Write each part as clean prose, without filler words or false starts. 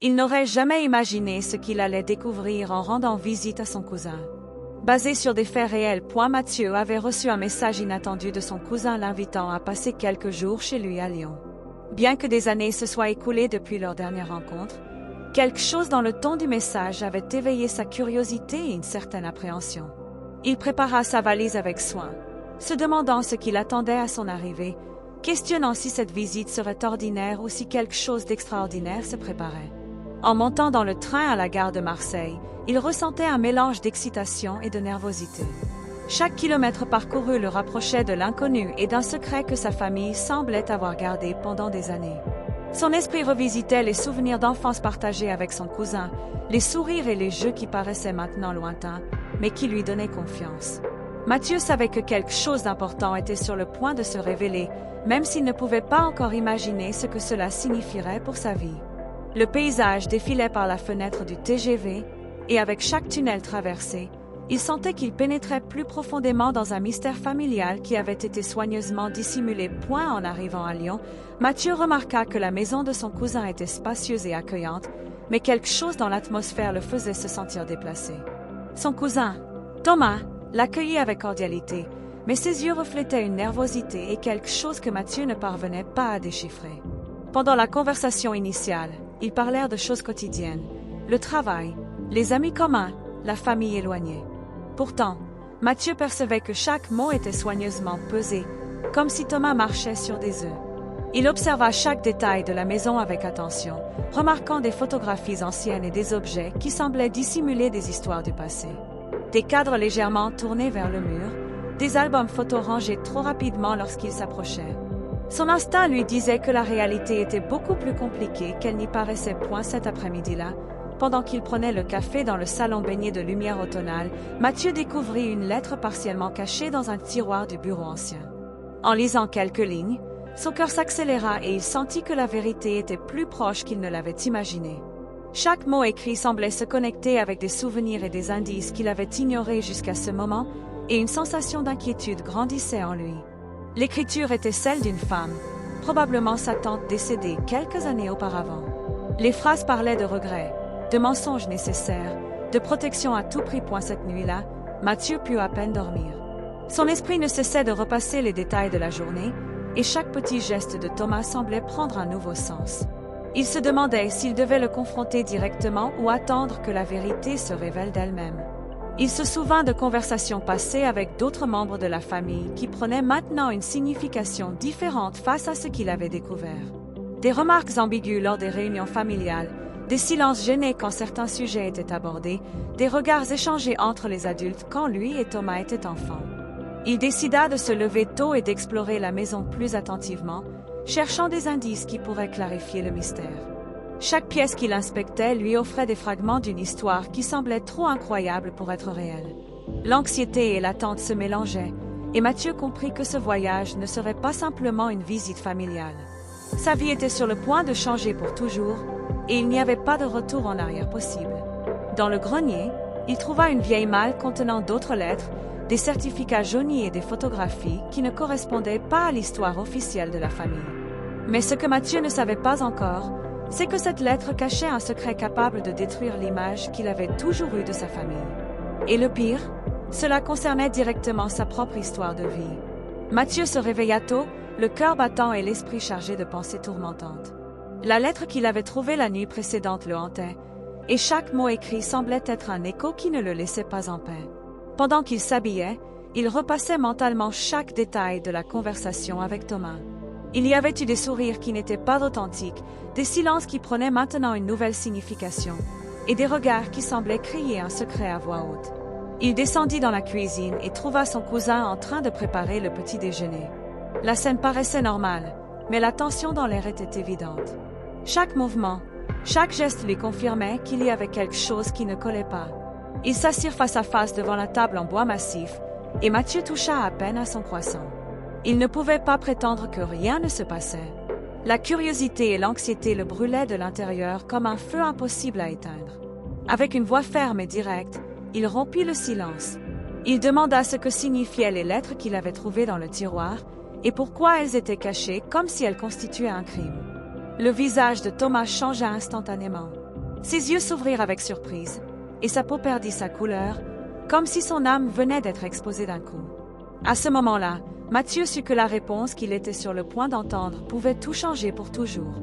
Il n'aurait jamais imaginé ce qu'il allait découvrir en rendant visite à son cousin. Basé sur des faits réels, Mathieu avait reçu un message inattendu de son cousin l'invitant à passer quelques jours chez lui à Lyon. Bien que des années se soient écoulées depuis leur dernière rencontre, quelque chose dans le ton du message avait éveillé sa curiosité et une certaine appréhension. Il prépara sa valise avec soin, se demandant ce qu'il attendait à son arrivée, questionnant si cette visite serait ordinaire ou si quelque chose d'extraordinaire se préparait. En montant dans le train à la gare de Marseille, il ressentait un mélange d'excitation et de nervosité. Chaque kilomètre parcouru le rapprochait de l'inconnu et d'un secret que sa famille semblait avoir gardé pendant des années. Son esprit revisitait les souvenirs d'enfance partagés avec son cousin, les sourires et les jeux qui paraissaient maintenant lointains, mais qui lui donnaient confiance. Mathieu savait que quelque chose d'important était sur le point de se révéler, même s'il ne pouvait pas encore imaginer ce que cela signifierait pour sa vie. Le paysage défilait par la fenêtre du TGV, et avec chaque tunnel traversé, il sentait qu'il pénétrait plus profondément dans un mystère familial qui avait été soigneusement dissimulé. En arrivant à Lyon, Mathieu remarqua que la maison de son cousin était spacieuse et accueillante, mais quelque chose dans l'atmosphère le faisait se sentir déplacé. Son cousin, Thomas, l'accueillit avec cordialité, mais ses yeux reflétaient une nervosité et quelque chose que Mathieu ne parvenait pas à déchiffrer. Pendant la conversation initiale, ils parlèrent de choses quotidiennes, le travail, les amis communs, la famille éloignée. Pourtant, Mathieu percevait que chaque mot était soigneusement pesé, comme si Thomas marchait sur des œufs. Il observa chaque détail de la maison avec attention, remarquant des photographies anciennes et des objets qui semblaient dissimuler des histoires du passé. Des cadres légèrement tournés vers le mur, des albums photos rangés trop rapidement lorsqu'il s'approchait. Son instinct lui disait que la réalité était beaucoup plus compliquée qu'elle n'y paraissait point cet après-midi-là. Pendant qu'il prenait le café dans le salon baigné de lumière automnale, Mathieu découvrit une lettre partiellement cachée dans un tiroir du bureau ancien. En lisant quelques lignes, son cœur s'accéléra et il sentit que la vérité était plus proche qu'il ne l'avait imaginé. Chaque mot écrit semblait se connecter avec des souvenirs et des indices qu'il avait ignorés jusqu'à ce moment, et une sensation d'inquiétude grandissait en lui. L'écriture était celle d'une femme, probablement sa tante décédée quelques années auparavant. Les phrases parlaient de regrets, de mensonges nécessaires, de protection à tout prix. Cette nuit-là, Mathieu put à peine dormir. Son esprit ne cessait de repasser les détails de la journée, et chaque petit geste de Thomas semblait prendre un nouveau sens. Il se demandait s'il devait le confronter directement ou attendre que la vérité se révèle d'elle-même. Il se souvint de conversations passées avec d'autres membres de la famille qui prenaient maintenant une signification différente face à ce qu'il avait découvert. Des remarques ambiguës lors des réunions familiales, des silences gênés quand certains sujets étaient abordés, des regards échangés entre les adultes quand lui et Thomas étaient enfants. Il décida de se lever tôt et d'explorer la maison plus attentivement, cherchant des indices qui pourraient clarifier le mystère. Chaque pièce qu'il inspectait lui offrait des fragments d'une histoire qui semblait trop incroyable pour être réelle. L'anxiété et l'attente se mélangeaient, et Mathieu comprit que ce voyage ne serait pas simplement une visite familiale. Sa vie était sur le point de changer pour toujours, et il n'y avait pas de retour en arrière possible. Dans le grenier, il trouva une vieille malle contenant d'autres lettres, des certificats jaunis et des photographies qui ne correspondaient pas à l'histoire officielle de la famille. Mais ce que Mathieu ne savait pas encore, c'est que cette lettre cachait un secret capable de détruire l'image qu'il avait toujours eue de sa famille. Et le pire, cela concernait directement sa propre histoire de vie. Mathieu se réveilla tôt, le cœur battant et l'esprit chargé de pensées tourmentantes. La lettre qu'il avait trouvée la nuit précédente le hantait, et chaque mot écrit semblait être un écho qui ne le laissait pas en paix. Pendant qu'il s'habillait, il repassait mentalement chaque détail de la conversation avec Thomas. Il y avait eu des sourires qui n'étaient pas authentiques, des silences qui prenaient maintenant une nouvelle signification, et des regards qui semblaient crier un secret à voix haute. Il descendit dans la cuisine et trouva son cousin en train de préparer le petit déjeuner. La scène paraissait normale, mais la tension dans l'air était évidente. Chaque mouvement, chaque geste lui confirmait qu'il y avait quelque chose qui ne collait pas. Ils s'assirent face à face devant la table en bois massif, et Mathieu toucha à peine à son croissant. Il ne pouvait pas prétendre que rien ne se passait. La curiosité et l'anxiété le brûlaient de l'intérieur comme un feu impossible à éteindre. Avec une voix ferme et directe, il rompit le silence. Il demanda ce que signifiaient les lettres qu'il avait trouvées dans le tiroir, et pourquoi elles étaient cachées comme si elles constituaient un crime. Le visage de Thomas changea instantanément. Ses yeux s'ouvrirent avec surprise, et sa peau perdit sa couleur, comme si son âme venait d'être exposée d'un coup. À ce moment-là, Mathieu sut que la réponse qu'il était sur le point d'entendre pouvait tout changer pour toujours.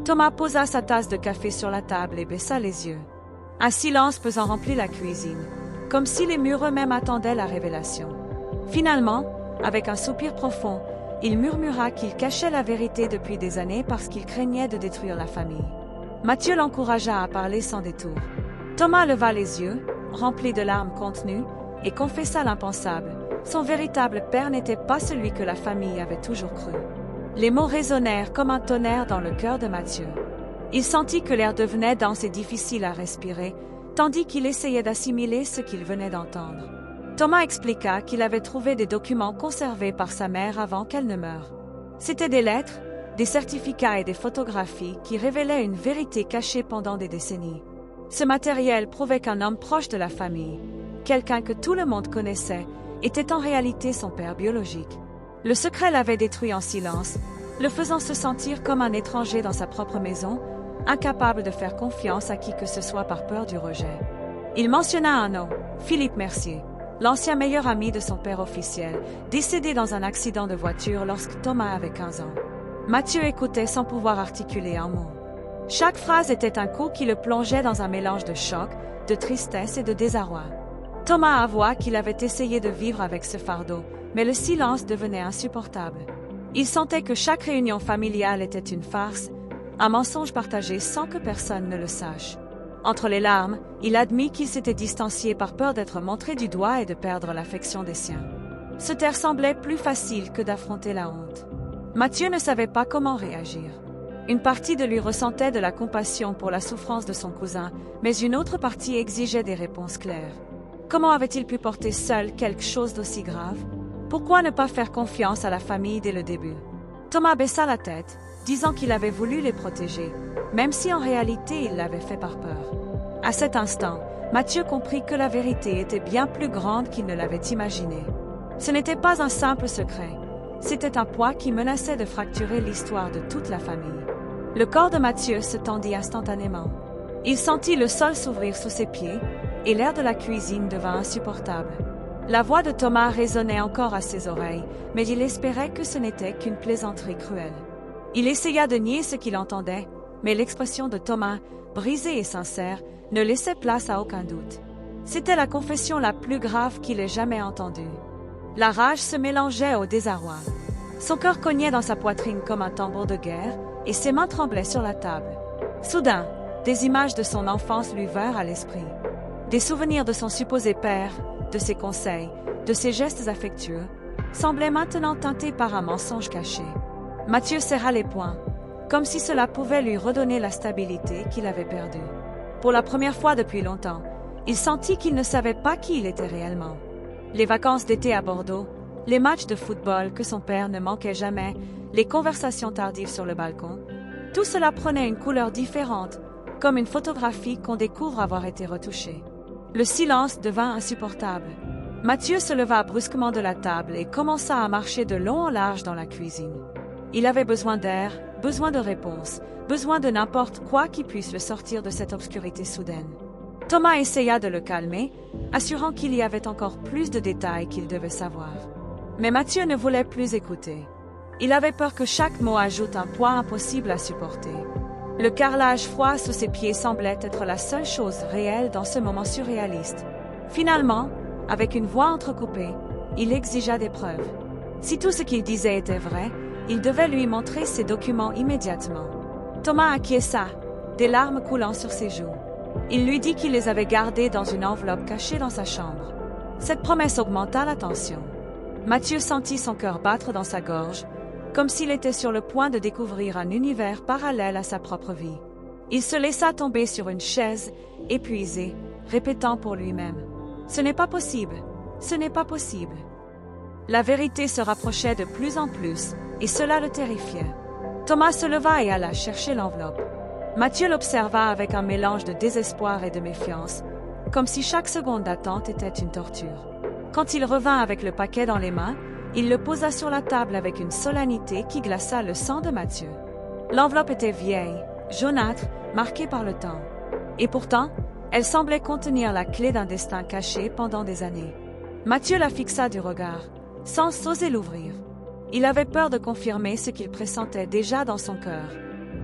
Thomas posa sa tasse de café sur la table et baissa les yeux. Un silence pesant remplit la cuisine, comme si les murs eux-mêmes attendaient la révélation. Finalement, avec un soupir profond, il murmura qu'il cachait la vérité depuis des années parce qu'il craignait de détruire la famille. Mathieu l'encouragea à parler sans détour. Thomas leva les yeux, remplis de larmes contenues, et confessa l'impensable. Son véritable père n'était pas celui que la famille avait toujours cru. Les mots résonnèrent comme un tonnerre dans le cœur de Mathieu. Il sentit que l'air devenait dense et difficile à respirer, tandis qu'il essayait d'assimiler ce qu'il venait d'entendre. Thomas expliqua qu'il avait trouvé des documents conservés par sa mère avant qu'elle ne meure. C'étaient des lettres, des certificats et des photographies qui révélaient une vérité cachée pendant des décennies. Ce matériel prouvait qu'un homme proche de la famille, quelqu'un que tout le monde connaissait, était en réalité son père biologique. Le secret l'avait détruit en silence, le faisant se sentir comme un étranger dans sa propre maison, incapable de faire confiance à qui que ce soit par peur du rejet. Il mentionna un nom, Philippe Mercier, l'ancien meilleur ami de son père officiel, décédé dans un accident de voiture lorsque Thomas avait 15 ans. Mathieu écoutait sans pouvoir articuler un mot. Chaque phrase était un coup qui le plongeait dans un mélange de choc, de tristesse et de désarroi. Thomas avoua qu'il avait essayé de vivre avec ce fardeau, mais le silence devenait insupportable. Il sentait que chaque réunion familiale était une farce, un mensonge partagé sans que personne ne le sache. Entre les larmes, il admit qu'il s'était distancié par peur d'être montré du doigt et de perdre l'affection des siens. Se taire semblait plus facile que d'affronter la honte. Mathieu ne savait pas comment réagir. Une partie de lui ressentait de la compassion pour la souffrance de son cousin, mais une autre partie exigeait des réponses claires. Comment avait-il pu porter seul quelque chose d'aussi grave? Pourquoi ne pas faire confiance à la famille dès le début? Thomas baissa la tête, disant qu'il avait voulu les protéger, même si en réalité il l'avait fait par peur. À cet instant, Mathieu comprit que la vérité était bien plus grande qu'il ne l'avait imaginé. Ce n'était pas un simple secret, c'était un poids qui menaçait de fracturer l'histoire de toute la famille. Le corps de Mathieu se tendit instantanément. Il sentit le sol s'ouvrir sous ses pieds, et l'air de la cuisine devint insupportable. La voix de Thomas résonnait encore à ses oreilles, mais il espérait que ce n'était qu'une plaisanterie cruelle. Il essaya de nier ce qu'il entendait, mais l'expression de Thomas, brisée et sincère, ne laissait place à aucun doute. C'était la confession la plus grave qu'il ait jamais entendue. La rage se mélangeait au désarroi. Son cœur cognait dans sa poitrine comme un tambour de guerre, et ses mains tremblaient sur la table. Soudain, des images de son enfance lui vinrent à l'esprit. Des souvenirs de son supposé père, de ses conseils, de ses gestes affectueux, semblaient maintenant teintés par un mensonge caché. Mathieu serra les poings, comme si cela pouvait lui redonner la stabilité qu'il avait perdue. Pour la première fois depuis longtemps, il sentit qu'il ne savait pas qui il était réellement. Les vacances d'été à Bordeaux, les matchs de football que son père ne manquait jamais, les conversations tardives sur le balcon, tout cela prenait une couleur différente, comme une photographie qu'on découvre avoir été retouchée. Le silence devint insupportable. Mathieu se leva brusquement de la table et commença à marcher de long en large dans la cuisine. Il avait besoin d'air, besoin de réponses, besoin de n'importe quoi qui puisse le sortir de cette obscurité soudaine. Thomas essaya de le calmer, assurant qu'il y avait encore plus de détails qu'il devait savoir. Mais Mathieu ne voulait plus écouter. Il avait peur que chaque mot ajoute un poids impossible à supporter. Le carrelage froid sous ses pieds semblait être la seule chose réelle dans ce moment surréaliste. Finalement, avec une voix entrecoupée, il exigea des preuves. Si tout ce qu'il disait était vrai, il devait lui montrer ses documents immédiatement. Thomas acquiesça, des larmes coulant sur ses joues. Il lui dit qu'il les avait gardés dans une enveloppe cachée dans sa chambre. Cette promesse augmenta la tension. Mathieu sentit son cœur battre dans sa gorge, comme s'il était sur le point de découvrir un univers parallèle à sa propre vie. Il se laissa tomber sur une chaise, épuisé, répétant pour lui-même « Ce n'est pas possible, ce n'est pas possible ». La vérité se rapprochait de plus en plus, et cela le terrifiait. Thomas se leva et alla chercher l'enveloppe. Mathieu l'observa avec un mélange de désespoir et de méfiance, comme si chaque seconde d'attente était une torture. Quand il revint avec le paquet dans les mains, il le posa sur la table avec une solennité qui glaça le sang de Mathieu. L'enveloppe était vieille, jaunâtre, marquée par le temps. Et pourtant, elle semblait contenir la clé d'un destin caché pendant des années. Mathieu la fixa du regard, sans oser l'ouvrir. Il avait peur de confirmer ce qu'il pressentait déjà dans son cœur.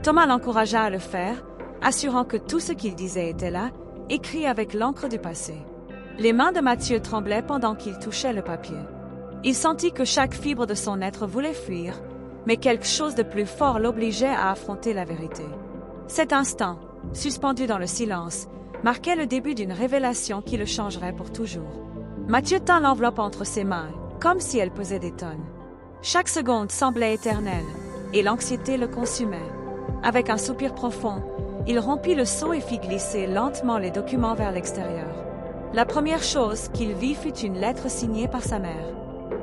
Thomas l'encouragea à le faire, assurant que tout ce qu'il disait était là, écrit avec l'encre du passé. Les mains de Mathieu tremblaient pendant qu'il touchait le papier. Il sentit que chaque fibre de son être voulait fuir, mais quelque chose de plus fort l'obligeait à affronter la vérité. Cet instant, suspendu dans le silence, marquait le début d'une révélation qui le changerait pour toujours. Mathieu tint l'enveloppe entre ses mains, comme si elle pesait des tonnes. Chaque seconde semblait éternelle, et l'anxiété le consumait. Avec un soupir profond, il rompit le sceau et fit glisser lentement les documents vers l'extérieur. La première chose qu'il vit fut une lettre signée par sa mère.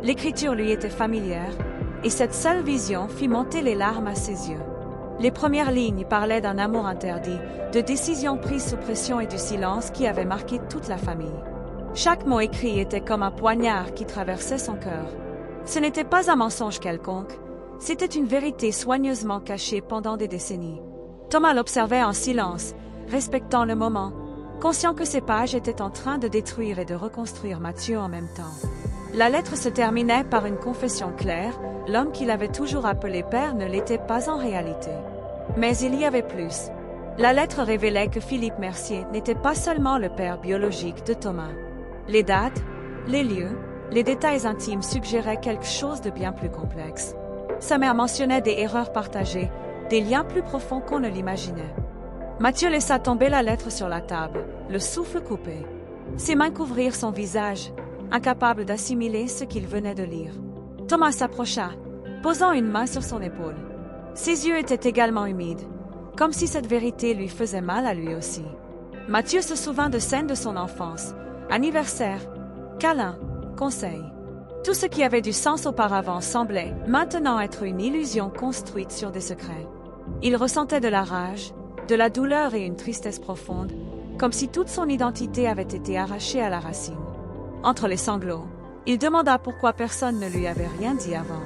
L'écriture lui était familière, et cette seule vision fit monter les larmes à ses yeux. Les premières lignes parlaient d'un amour interdit, de décisions prises sous pression et du silence qui avait marqué toute la famille. Chaque mot écrit était comme un poignard qui traversait son cœur. Ce n'était pas un mensonge quelconque, c'était une vérité soigneusement cachée pendant des décennies. Thomas l'observait en silence, respectant le moment, conscient que ces pages étaient en train de détruire et de reconstruire Mathieu en même temps. La lettre se terminait par une confession claire, l'homme qu'il avait toujours appelé père ne l'était pas en réalité. Mais il y avait plus. La lettre révélait que Philippe Mercier n'était pas seulement le père biologique de Thomas. Les dates, les lieux, les détails intimes suggéraient quelque chose de bien plus complexe. Sa mère mentionnait des erreurs partagées, des liens plus profonds qu'on ne l'imaginait. Mathieu laissa tomber la lettre sur la table, le souffle coupé. Ses mains couvrirent son visage, incapable d'assimiler ce qu'il venait de lire. Thomas s'approcha, posant une main sur son épaule. Ses yeux étaient également humides, comme si cette vérité lui faisait mal à lui aussi. Mathieu se souvint de scènes de son enfance, anniversaire, câlins, conseils. Tout ce qui avait du sens auparavant semblait maintenant être une illusion construite sur des secrets. Il ressentait de la rage, de la douleur et une tristesse profonde, comme si toute son identité avait été arrachée à la racine. Entre les sanglots, il demanda pourquoi personne ne lui avait rien dit avant.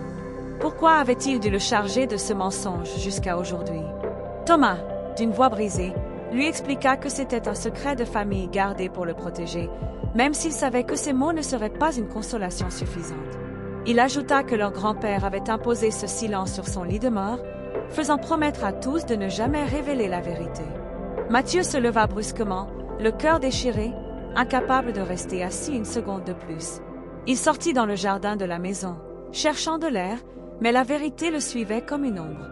Pourquoi avait-il dû le charger de ce mensonge jusqu'à aujourd'hui? Thomas, d'une voix brisée, lui expliqua que c'était un secret de famille gardé pour le protéger, même s'il savait que ces mots ne seraient pas une consolation suffisante. Il ajouta que leur grand-père avait imposé ce silence sur son lit de mort, faisant promettre à tous de ne jamais révéler la vérité. Mathieu se leva brusquement, le cœur déchiré, incapable de rester assis une seconde de plus. Il sortit dans le jardin de la maison, cherchant de l'air, mais la vérité le suivait comme une ombre.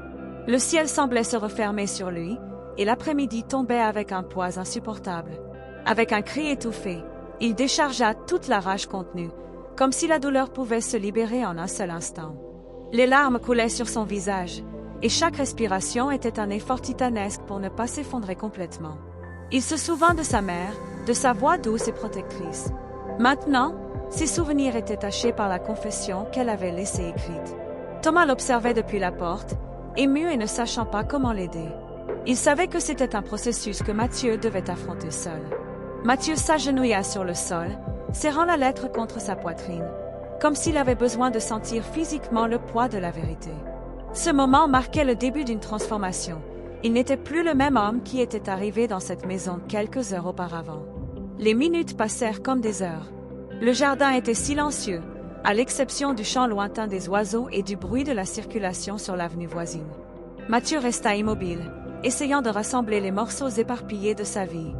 Le ciel semblait se refermer sur lui, et l'après-midi tombait avec un poids insupportable. Avec un cri étouffé, il déchargea toute la rage contenue, comme si la douleur pouvait se libérer en un seul instant. Les larmes coulaient sur son visage, et chaque respiration était un effort titanesque pour ne pas s'effondrer complètement. Il se souvint de sa mère, de sa voix douce et protectrice. Maintenant, ses souvenirs étaient tachés par la confession qu'elle avait laissée écrite. Thomas l'observait depuis la porte, ému et ne sachant pas comment l'aider. Il savait que c'était un processus que Mathieu devait affronter seul. Mathieu s'agenouilla sur le sol, serrant la lettre contre sa poitrine, comme s'il avait besoin de sentir physiquement le poids de la vérité. Ce moment marquait le début d'une transformation. Il n'était plus le même homme qui était arrivé dans cette maison quelques heures auparavant. Les minutes passèrent comme des heures. Le jardin était silencieux, à l'exception du chant lointain des oiseaux et du bruit de la circulation sur l'avenue voisine. Mathieu resta immobile, essayant de rassembler les morceaux éparpillés de sa vie.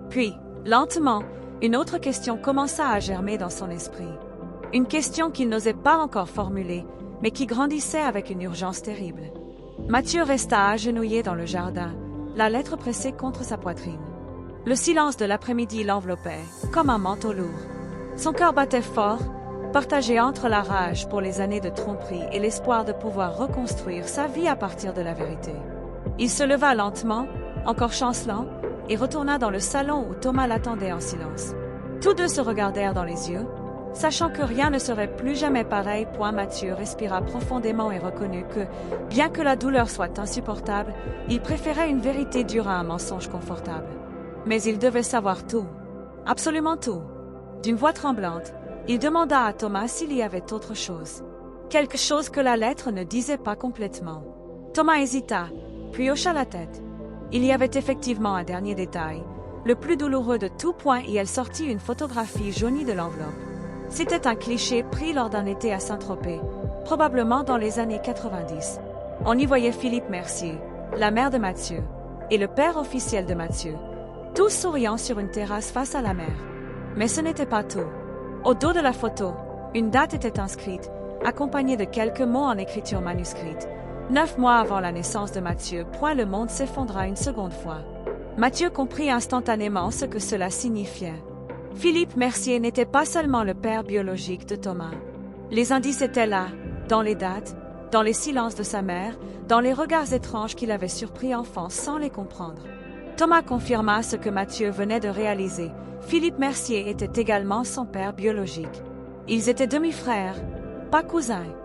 Puis, lentement, une autre question commença à germer dans son esprit. Une question qu'il n'osait pas encore formuler, mais qui grandissait avec une urgence terrible. Mathieu resta agenouillé dans le jardin, la lettre pressée contre sa poitrine. Le silence de l'après-midi l'enveloppait, comme un manteau lourd. Son cœur battait fort, partagé entre la rage pour les années de tromperie et l'espoir de pouvoir reconstruire sa vie à partir de la vérité. Il se leva lentement, encore chancelant, et retourna dans le salon où Thomas l'attendait en silence. Tous deux se regardèrent dans les yeux, sachant que rien ne serait plus jamais pareil. Mathieu respira profondément et reconnut que, bien que la douleur soit insupportable, il préférait une vérité dure à un mensonge confortable. Mais il devait savoir tout, absolument tout. D'une voix tremblante, il demanda à Thomas s'il y avait autre chose. Quelque chose que la lettre ne disait pas complètement. Thomas hésita, puis hocha la tête. Il y avait effectivement un dernier détail, Le plus douloureux de tout point, et elle sortit une photographie jaunie de l'enveloppe. C'était un cliché pris lors d'un été à Saint-Tropez, probablement dans les années 90. On y voyait Philippe Mercier, la mère de Mathieu, et le père officiel de Mathieu, tous souriant sur une terrasse face à la mer. Mais ce n'était pas tout. Au dos de la photo, une date était inscrite, accompagnée de quelques mots en écriture manuscrite. 9 mois avant la naissance de Mathieu, le monde s'effondra une seconde fois. Mathieu comprit instantanément ce que cela signifiait. Philippe Mercier n'était pas seulement le père biologique de Thomas. Les indices étaient là, dans les dates, dans les silences de sa mère, dans les regards étranges qu'il avait surpris enfant sans les comprendre. Thomas confirma ce que Mathieu venait de réaliser. Philippe Mercier était également son père biologique. Ils étaient demi-frères, pas cousins.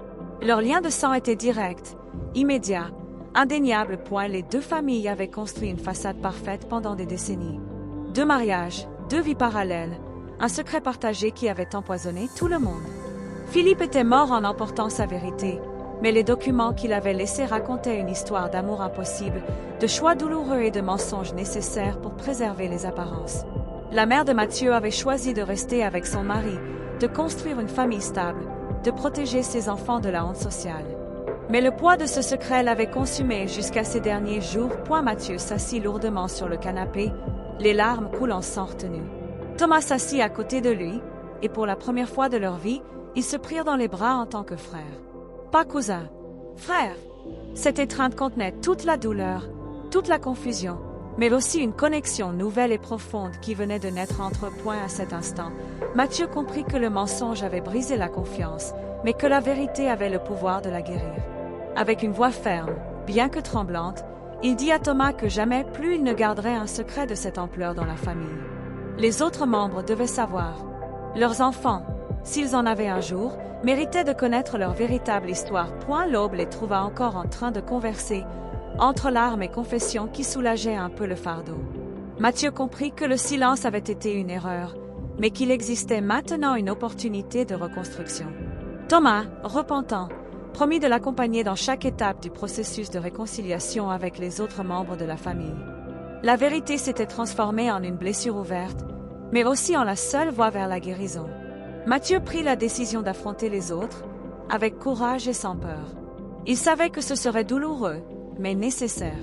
Leur lien de sang était direct, immédiat, indéniable. Les deux familles avaient construit une façade parfaite pendant des décennies. 2 mariages, 2 vies parallèles, un secret partagé qui avait empoisonné tout le monde. Philippe était mort en emportant sa vérité, mais les documents qu'il avait laissés racontaient une histoire d'amour impossible, de choix douloureux et de mensonges nécessaires pour préserver les apparences. La mère de Mathieu avait choisi de rester avec son mari, de construire une famille stable, de protéger ses enfants de la honte sociale. Mais le poids de ce secret l'avait consumé jusqu'à ces derniers jours. Mathieu s'assit lourdement sur le canapé, les larmes coulant sans retenue. Thomas s'assit à côté de lui, et pour la première fois de leur vie, ils se prirent dans les bras en tant que frères. Pas cousins, frères. Cette étreinte contenait toute la douleur, toute la confusion, mais aussi une connexion nouvelle et profonde qui venait de naître entre eux. À cet instant, Mathieu comprit que le mensonge avait brisé la confiance, mais que la vérité avait le pouvoir de la guérir. Avec une voix ferme, bien que tremblante, il dit à Thomas que jamais plus il ne garderait un secret de cette ampleur dans la famille. Les autres membres devaient savoir. Leurs enfants, s'ils en avaient un jour, méritaient de connaître leur véritable histoire. L'aube les trouva encore en train de converser, entre larmes et confessions qui soulageaient un peu le fardeau. Mathieu comprit que le silence avait été une erreur, mais qu'il existait maintenant une opportunité de reconstruction. Thomas, repentant, promit de l'accompagner dans chaque étape du processus de réconciliation avec les autres membres de la famille. La vérité s'était transformée en une blessure ouverte, mais aussi en la seule voie vers la guérison. Mathieu prit la décision d'affronter les autres, avec courage et sans peur. Il savait que ce serait douloureux, mais nécessaire.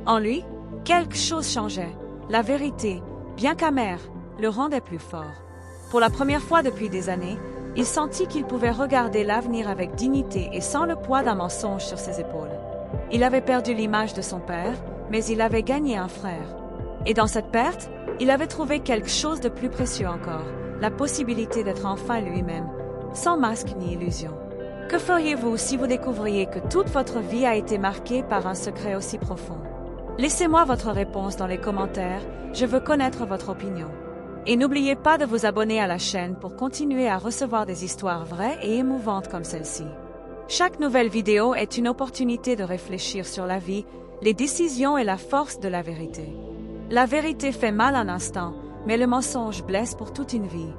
En lui, quelque chose changeait. La vérité, bien qu'amère, le rendait plus fort. Pour la première fois depuis des années, il sentit qu'il pouvait regarder l'avenir avec dignité et sans le poids d'un mensonge sur ses épaules. Il avait perdu l'image de son père, mais il avait gagné un frère. Et dans cette perte, il avait trouvé quelque chose de plus précieux encore, la possibilité d'être enfin lui-même, sans masque ni illusion. Que feriez-vous si vous découvriez que toute votre vie a été marquée par un secret aussi profond? Laissez-moi votre réponse dans les commentaires, je veux connaître votre opinion. Et n'oubliez pas de vous abonner à la chaîne pour continuer à recevoir des histoires vraies et émouvantes comme celle-ci. Chaque nouvelle vidéo est une opportunité de réfléchir sur la vie, les décisions et la force de la vérité. La vérité fait mal un instant, mais le mensonge blesse pour toute une vie.